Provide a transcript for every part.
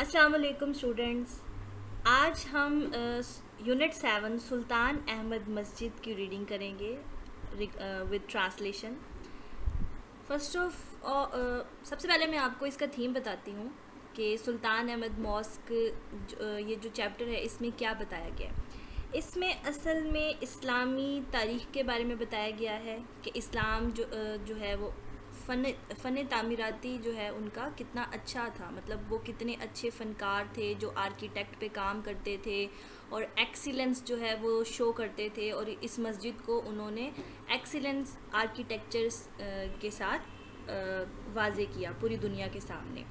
अस्सलाम वालेकुम स्टूडेंट्स। आज हम यूनिट 7 सुल्तान अहमद मस्जिद की रीडिंग करेंगे विद ट्रांसलेशन। फर्स्ट ऑफ सबसे पहले मैं आपको इसका थीम बताती हूँ कि सुल्तान अहमद मॉस्क ये जो चैप्टर है इसमें क्या बताया गया है। इसमें असल में इस्लामी तारीख़ के बारे में बताया गया है कि इस्लाम जो है वो फ़न तामीराती जो है उनका कितना अच्छा था, मतलब वो कितने अच्छे फ़नकार थे जो आर्किटेक्ट पे काम करते थे और एक्सीलेंस जो है वो शो करते थे, और इस मस्जिद को उन्होंने एक्सीलेंस आर्किटेक्चर्स के साथ वाज़े किया पूरी दुनिया के सामने।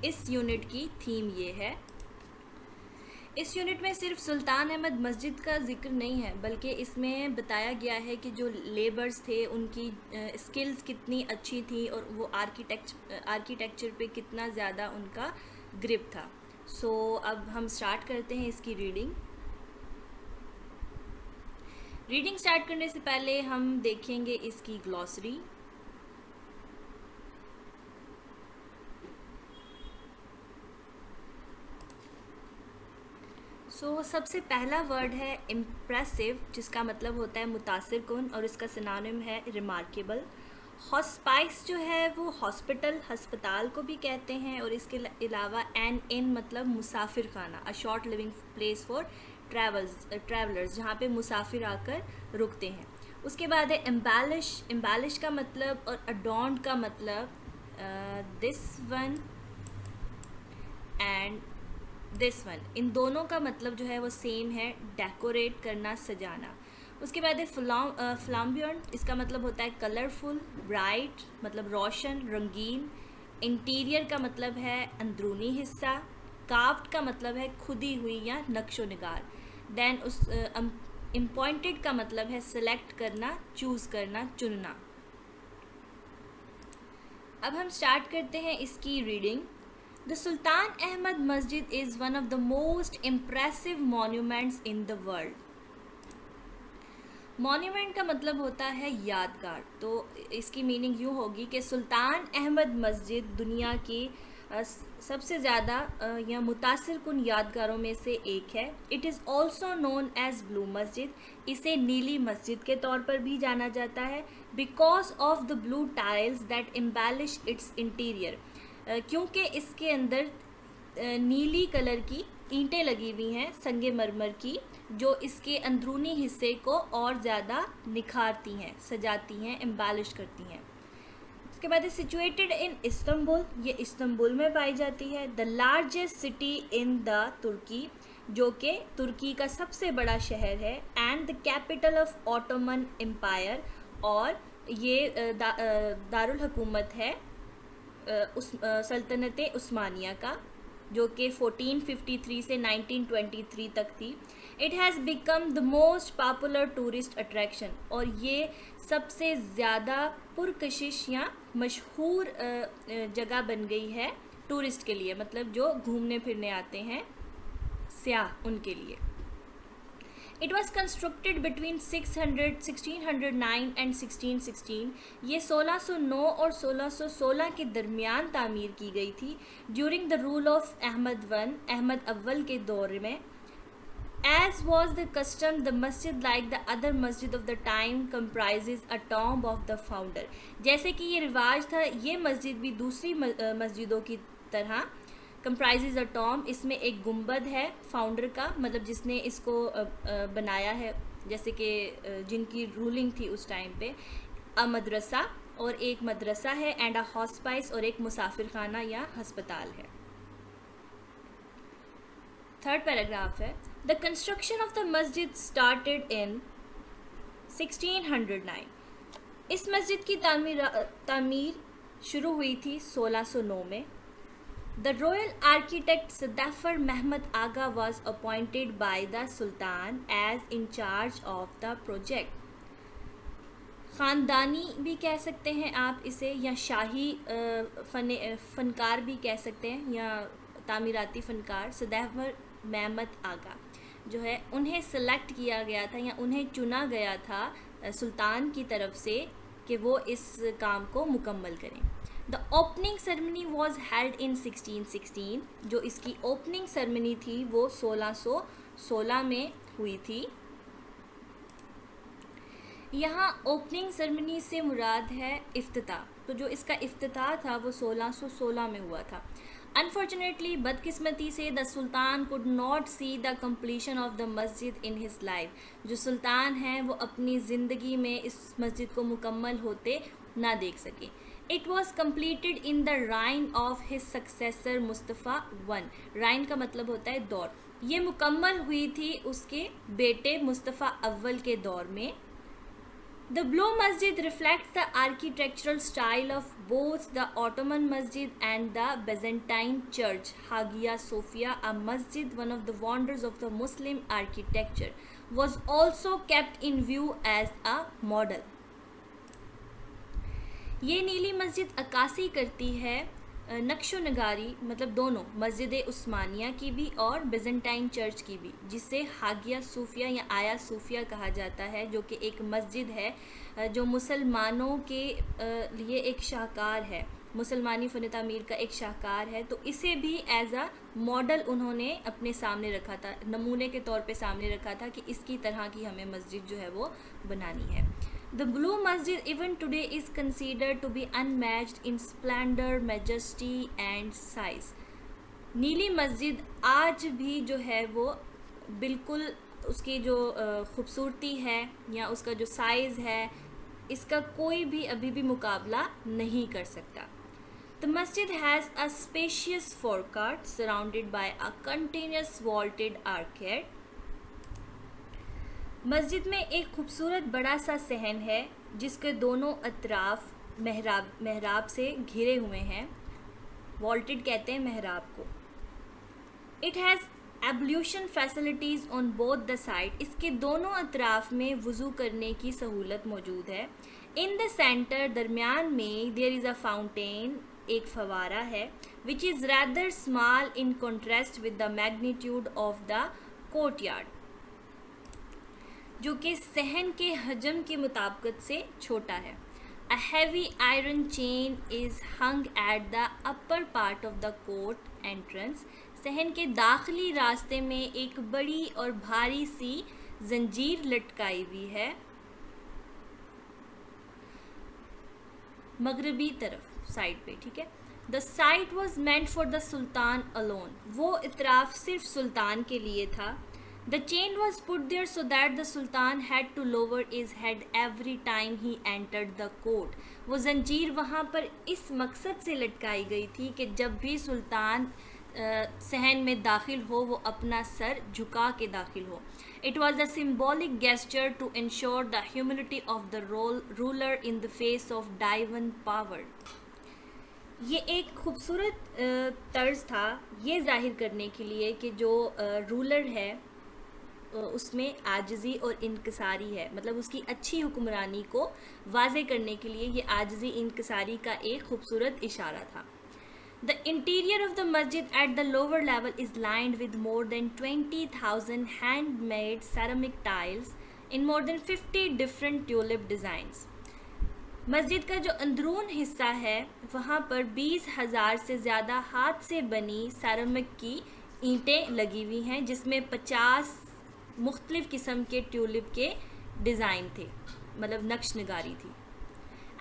इस यूनिट की थीम ये है। इस यूनिट में सिर्फ सुल्तान अहमद मस्जिद का जिक्र नहीं है, बल्कि इसमें बताया गया है कि जो लेबर्स थे उनकी स्किल्स कितनी अच्छी थी और वो आर्किटेक्चर पे कितना ज़्यादा उनका ग्रिप था। अब हम स्टार्ट करते हैं इसकी रीडिंग स्टार्ट करने से पहले हम देखेंगे इसकी ग्लॉसरी। सबसे पहला वर्ड है इम्प्रेसिव, जिसका मतलब होता है मुतासिर कुन, और इसका सिनोनिम है रिमार्केबल। हॉस्पाइस जो है वो हस्पताल को भी कहते हैं, और इसके अलावा एन इन मतलब मुसाफिर खाना, a short living place for travellers, जहाँ पे मुसाफिर आकर रुकते हैं। उसके बाद है एम्बेलिश का मतलब और अडॉर्न्ड का मतलब this one and this one, इन दोनों का मतलब जो है वो सेम है, डेकोरेट करना, सजाना। उसके बाद है फ्लाम्बियंट, इसका मतलब होता है कलरफुल, ब्राइट मतलब रोशन, रंगीन। इंटीरियर का मतलब है अंदरूनी हिस्सा। कार्व्ड का मतलब है खुदी हुई या नक्शो निगार। देन उस इम्पॉइंटेड का मतलब है सेलेक्ट करना, चूज़ करना, चुनना। अब हम स्टार्ट करते हैं इसकी reading. The Sultan Ahmad Masjid is one of the most impressive monuments in the world. Monument का मतलब होता है यादगार, तो इसकी मीनिंग यूँ होगी कि सुल्तान अहमद मस्जिद दुनिया की सबसे ज़्यादा या मुतासिर कुन यादगारों में से एक है। It is also known as blue masjid, इसे नीली मस्जिद के तौर पर भी जाना जाता है, because of the blue tiles that embellish it's interior, क्योंकि इसके अंदर नीली कलर की ईंटें लगी हुई हैं संगे मरमर की, जो इसके अंदरूनी हिस्से को और ज़्यादा निखारती हैं, सजाती हैं, एम्बेलिश करती हैं। उसके बाद सिचुएटेड इन इस्तांबुल, ये इस्तांबुल में पाई जाती है। The largest city in the Turkey, जो कि तुर्की का सबसे बड़ा शहर है। And the capital of Ottoman Empire, और ये दारुल हुकूमत है सल्तनत उस्मानिया का, जो कि 1453 से 1923 तक थी। It has become the most popular tourist attraction, और ये सबसे ज़्यादा पुरकशिश या मशहूर जगह बन गई है टूरिस्ट के लिए, मतलब जो घूमने फिरने आते हैं सयाह उनके लिए। It was constructed between 1609 and 1616, ये 1609 और 1616 के दरमियान तामीर की गई थी, during the rule of Ahmed Awwal के दौर में। As was the custom, the masjid, like the other masjid of the time, comprises a tomb of the founder. जैसे कि ये रिवाज था, ये मस्जिद भी दूसरी मस्जिदों की तरह कंप्राइजेज अ टॉम, इसमें एक गुंबद है फाउंडर का, मतलब जिसने इसको बनाया है, जैसे कि जिनकी रूलिंग थी उस टाइम पे, अ मदरसा, और एक मदरसा है, एंड अ हॉस्पाइस, और एक मुसाफिर खाना या हस्पताल है। थर्ड पैराग्राफ है, द कंस्ट्रक्शन ऑफ द मस्जिद स्टार्टेड इन 1609, इस मस्जिद की तामीर शुरू हुई थी 1609 में। The royal architect Sadaffar Mehmet Aga was appointed by the Sultan as in charge of the project. ख़ानदानी भी कह सकते हैं आप इसे, या शाही फ़नकार भी कह सकते हैं, या तामीराती फ़नकार सदैफर महमद आगा जो है, उन्हें सेलेक्ट किया गया था या उन्हें चुना गया था सुल्तान की तरफ से कि वो इस काम को मुकम्मल करें। The opening ceremony was held in 1616, जो इसकी ओपनिंग सेरेमनी थी वो 1616 में हुई थी। यहाँ ओपनिंग सेरेमनी से मुराद है इफ्तिताह, तो जो इसका इफ्तिताह था वो 1616 में हुआ था। अनफॉर्चुनेटली, बदकिस्मती से the sultan could not see the completion of the मस्जिद इन हिज लाइफ। जो सुल्तान हैं वो अपनी ज़िंदगी में इस मस्जिद को मुकम्मल होते ना देख सके। It was completed in the reign of his successor Mustafa one. Reign का मतलब होता है दौर। ये मुकम्मल हुई थी उसके बेटे मुस्तफ़ा अव्वल के दौर में। The Blue Masjid reflects the architectural style of both the Ottoman Masjid and the Byzantine Church. Hagia Sophia, a masjid, one of the wonders of the Muslim architecture, was also kept in view as a model. ये नीली मस्जिद अक्कासी करती है नक्शो नगारी, मतलब दोनों मस्जिद उस्मानिया की भी और बिजेंटाइन चर्च की भी, जिसे हागिया सूफिया या आया सूफिया कहा जाता है, जो कि एक मस्जिद है जो मुसलमानों के लिए एक शाहकार है, मुसलमानी फ़न तामीर का एक शाहकार है। तो इसे भी एज अ मॉडल उन्होंने अपने सामने रखा था, नमूने के तौर पे सामने रखा था कि इसकी तरह की हमें मस्जिद जो है वो बनानी है। The Blue Masjid even today is considered to be unmatched in splendor, majesty and size. नीली मस्जिद आज भी जो है वो बिल्कुल उसकी जो खूबसूरती है या उसका जो साइज़ है, इसका कोई भी अभी भी मुकाबला नहीं कर सकता। The masjid has a spacious forecourt surrounded by a continuous vaulted arcade. मस्जिद में एक खूबसूरत बड़ा सा सहन है जिसके दोनों अतराफ महराब से घिरे हुए हैं। वॉल्टेड कहते हैं महराब को। It has ablution facilities on both the side. इसके दोनों अतराफ में वज़ू करने की सहूलत मौजूद है। इन द सेंटर, दरमियान में, देयर इज़ अ फाउंटेन, एक फवारा है, which is rather small in contrast with the magnitude of the courtyard, जो कि सहन के हजम के मुताबिकत से छोटा है। A heavy iron chain is hung at the upper part of the court entrance. सहन के दाखिली रास्ते में एक बड़ी और भारी सी जंजीर लटकाई हुई है मगरबी तरफ साइड पे, ठीक है। The site was meant for the sultan alone. वो इतराफ़ सिर्फ सुल्तान के लिए था। The chain was put there so that the Sultan had to lower his head every time he entered the court. वो जंजीर वहाँ पर इस मकसद से लटकाई गई थी कि जब भी सुल्तान सहन में दाखिल हो वो अपना सर झुका के दाखिल हो। It was a symbolic gesture to ensure the humility of the ruler in the face of divine power. ये एक खूबसूरत तर्ज था ये जाहिर करने के लिए कि जो रूलर है उसमें आजिज़ी और इनकिसारी है, मतलब उसकी अच्छी हुक्मरानी को वाज़े करने के लिए ये आजिज़ी इनकिसारी का एक खूबसूरत इशारा था। द इंटीरियर ऑफ द मस्जिद at the lower level is lined with more than 20,000 handmade ceramic tiles in more than 50 different tulip designs. मस्जिद का जो अंदरून हिस्सा है वहाँ पर 20,000 से ज़्यादा हाथ से बनी सेरामिक की ईंटें लगी हुई हैं, जिसमें 50 मुख्तलिफ़ किस्म के ट्यूलिप के डिज़ाइन थे, मतलब नक्श नगारी थी।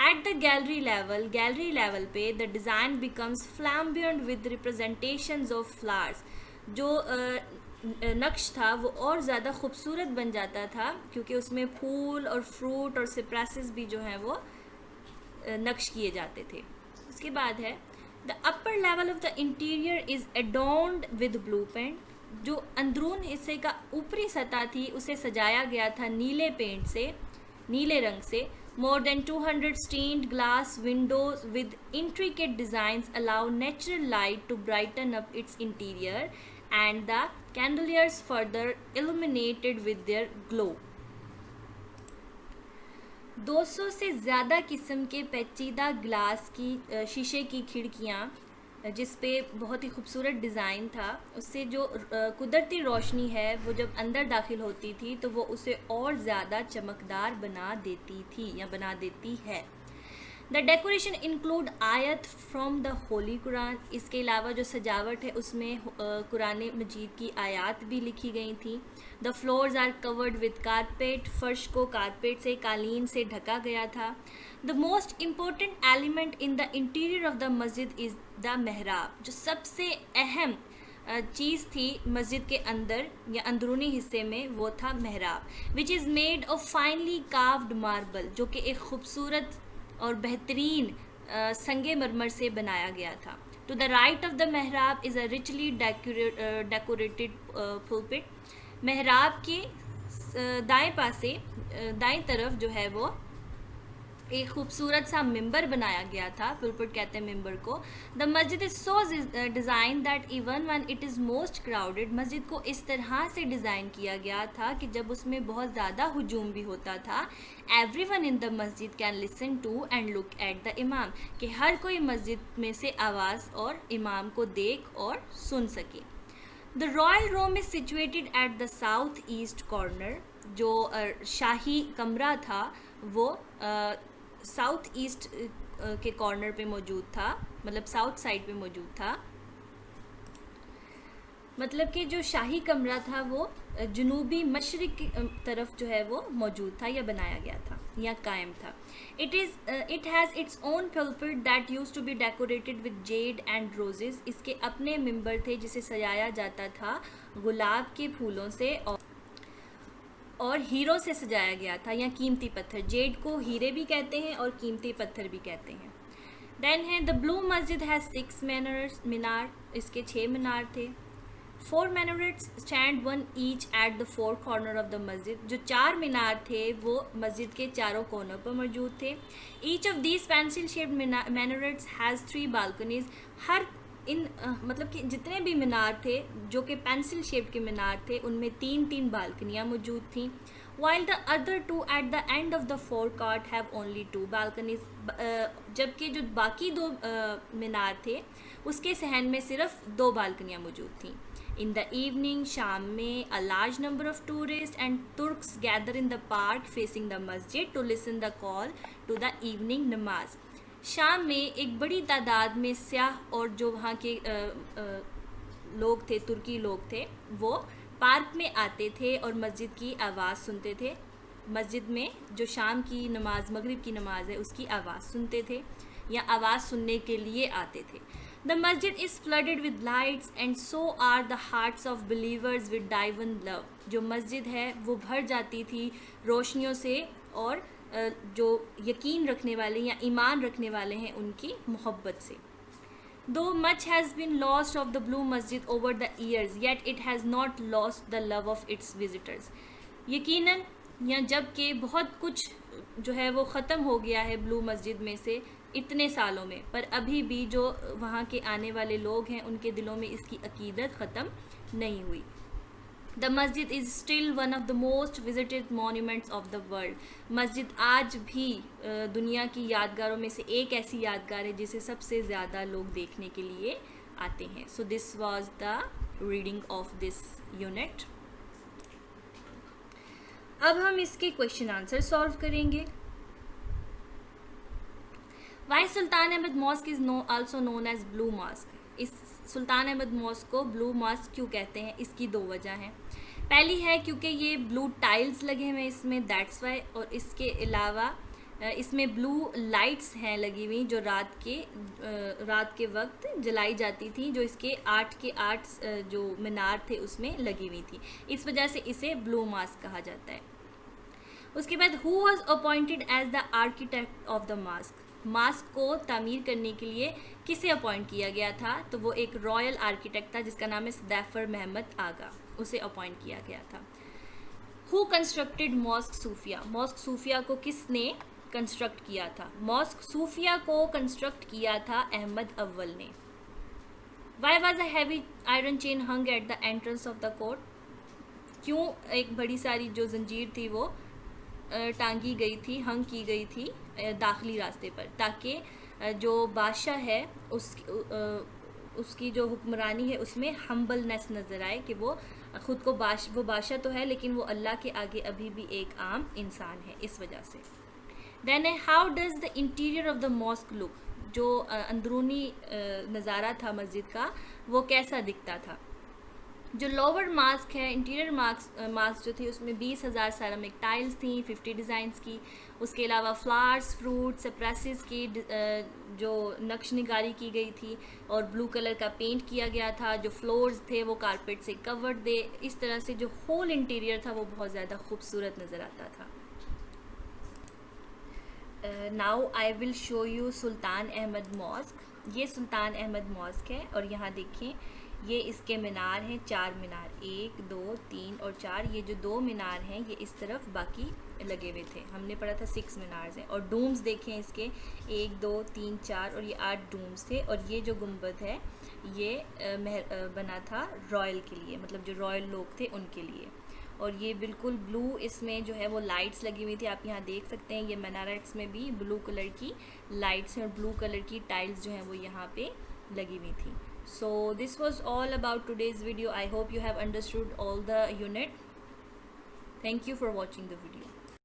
एट द गैलरी लेवल पे the design becomes flamboyant with representations of flowers. जो नक्श था वो और ज़्यादा खूबसूरत बन जाता था क्योंकि उसमें फूल और फ्रूट और सिप्रेसेस भी जो हैं वो नक्श किए जाते थे। उसके बाद है the upper level of the interior is adorned with blue paint. जो अंदरून हिस्से का ऊपरी सतह थी उसे सजाया गया था नीले पेंट से, नीले रंग से। More than 200 stained glass windows with intricate designs allow natural light to brighten up its interior and the chandeliers further illuminated with their glow. 200 से ज़्यादा किस्म के पेचीदा ग्लास की शीशे की खिड़कियाँ जिस पे बहुत ही खूबसूरत डिज़ाइन था, उससे जो कुदरती रोशनी है वो जब अंदर दाखिल होती थी तो वो उसे और ज़्यादा चमकदार बना देती थी या बना देती है। द डेकोरेशन इंक्लूड आयत फ्रॉम द होली कुरान। इसके अलावा जो सजावट है उसमें कुरान मजीद की आयात भी लिखी गई थी। The floors are covered with carpet. फर्श को कारपेट से, कालीन से ढका गया था। The most important element in the interior of the मस्जिद इज़ द मेहराब। जो सबसे अहम चीज़ थी मस्जिद के अंदर या अंदरूनी हिस्से में, वो था मेहराब, which is made of finally carved marble, जो कि एक खूबसूरत और बेहतरीन संगे मरमर से बनाया गया था। To the right of the मेहराब is a richly decorated pulpit. मेहराब के दाएं पासे, दाएं तरफ जो है वो एक खूबसूरत सा मिंबर बनाया गया था। पुलपिट कहते हैं मिंबर को। द मस्जिद is so design that even when it is most crowded, मस्जिद को इस तरह से डिज़ाइन किया गया था कि जब उसमें बहुत ज़्यादा हुजूम भी होता था, everyone in the masjid can listen to and look at the imam, कि हर कोई मस्जिद में से आवाज़ और इमाम को देख और सुन सके। The royal room is situated at the south east corner. जो शाही कमरा था वो साउथ ईस्ट के कॉर्नर पे मौजूद था, मतलब साउथ साइड पे मौजूद था। मतलब कि जो शाही कमरा था वो जनूबी मशरिक की तरफ जो है वो मौजूद था या बनाया गया था या कायम था। It has its own pulpit that used to be decorated with jade and roses. इसके अपने मिंबर थे जिसे सजाया जाता था गुलाब के फूलों से और हीरो से सजाया गया था या कीमती पत्थर। जेड को हीरे भी कहते हैं और कीमती पत्थर भी कहते हैं। देन है द ब्लू मस्जिद हैज़ 6 मीनार। इसके 6 मीनार थे। 4 minarettes stand 1 each at the 4 corner of the मस्जिद। जो 4 मीनार थे वो मस्जिद के चारों कोनों पर मौजूद थे। Each of these pencil shaped minarettes has 3 balconies. हर इन मतलब कि जितने भी मीनार थे जो कि पेंसिल शेप के मीनार थे, उनमें 3-3 बालकनियाँ मौजूद थीं। While the other 2 at the end of the forecourt have only 2 balconies. जबकि जो बाकी 2 मीनार थे उसके सहन में सिर्फ 2 बालकनियाँ मौजूद थीं। इन द इवनिंग, शाम में, a large number of tourist and Turks gather in the park facing the मस्जिद to listen the call to the evening नमाज। शाम में एक बड़ी तादाद में स्याह और जो वहाँ के लोग थे, तुर्की लोग थे, वो पार्क में आते थे और मस्जिद की आवाज़ सुनते थे। मस्जिद में जो शाम की नमाज, मगरिब की नमाज है, उसकी आवाज़ सुनते थे या आवाज़ सुनने के लिए आते थे। द मस्जिद is flooded with lights and so are the hearts of believers with divine love. जो मस्जिद है वो भर जाती थी रोशनियों से और जो यकीन रखने वाले या ईमान रखने वाले हैं उनकी मोहब्बत से। Though much has been lost of the blue मस्जिद over the years yet it has not lost the love of its visitors. यकीनन या जबकि बहुत कुछ जो है वो ख़त्म हो गया है ब्लू मस्जिद में से इतने सालों में, पर अभी भी जो वहाँ के आने वाले लोग हैं उनके दिलों में इसकी अकीदत ख़त्म नहीं हुई। द मस्जिद is still one of the most visited monuments of the world. मस्जिद आज भी दुनिया की यादगारों में से एक ऐसी यादगार है जिसे सबसे ज़्यादा लोग देखने के लिए आते हैं। So this was the reading of this unit. अब हम इसके क्वेश्चन आंसर सॉल्व करेंगे। Why Sultan Ahmed mosque is also known as blue mosque. इस सुल्तान अहमद मॉस्क को ब्लू मॉस्क क्यों कहते हैं, इसकी 2 वजह हैं। पहली है क्योंकि ये ब्लू टाइल्स लगे हुए हैं इसमें, दैट्स वाई। और इसके अलावा इसमें ब्लू लाइट्स हैं लगी हुई जो रात के वक्त जलाई जाती थी, जो इसके 8 के 8 जो मीनार थे उसमें लगी हुई थी। इस वजह से इसे ब्लू मॉस्क कहा जाता है। उसके बाद who was appointed as the architect of the mosque. Mosque को तामीर करने के लिए किसे अपॉइंट किया गया था, तो वो एक रॉयल आर्किटेक्ट था जिसका नाम है सदैफर महमद आगा, उसे अपॉइंट किया गया था। Who constructed mosque Sophia. Mosque Sophia को किसने कंस्ट्रक्ट किया था? मॉस्क सूफिया को कंस्ट्रक्ट किया था अहमद अव्वल ने। Why was a heavy iron chain hung at the entrance of the court. क्यों एक बड़ी सारी जो जंजीर थी वो टांगी गई थी, हंग की गई थी दाखिली रास्ते पर, ताकि जो बादशाह है उसकी जो हुक्मरानी है उसमें हम्बलनेस नज़र आए, कि वो ख़ुद को वो बादशाह तो है लेकिन वो अल्लाह के आगे अभी भी एक आम इंसान है, इस वजह से। देन है how does the interior of the mask look, जो अंदरूनी नज़ारा था मस्जिद का वो कैसा दिखता था। जो लोअर मास्क है, इंटीरियर मास्क जो थी उसमें 20,000 सेरामिक टाइल्स थी, 50 डिज़ाइंस की। उसके अलावा फ्लावर्स, फ्रूट, सप्रेसिस की जो नक्श निगारी की गई थी और ब्लू कलर का पेंट किया गया था। जो फ्लोर्स थे वो कारपेट से कवर्ड थे। इस तरह से जो होल इंटीरियर था वो बहुत ज़्यादा खूबसूरत नज़र आता था। Now I will show you Sultan Ahmed mosque. ये सुल्तान अहमद मॉस्क है और यहाँ देखें ये इसके मीनार हैं, 4 मीनार, 1 2 3 और 4। ये जो 2 मीनार हैं ये इस तरफ बाकी लगे हुए थे। हमने पढ़ा था 6 मीनार्स हैं। और डूम्स देखें इसके 1 2 3 4 और ये 8 डूम्स थे। और ये जो गुंबद है ये बना था रॉयल के लिए, मतलब जो रॉयल लोग थे उनके लिए। और ये बिल्कुल ब्लू, इसमें जो है वो लाइट्स लगी हुई थी, आप यहाँ देख सकते हैं। ये मीनारेट्स में भी ब्लू कलर की लाइट्स हैं और ब्लू कलर की टाइल्स जो हैं वो यहाँ पे लगी हुई थी। So this was all about today's video. I hope you have understood all the unit. Thank you for watching the video.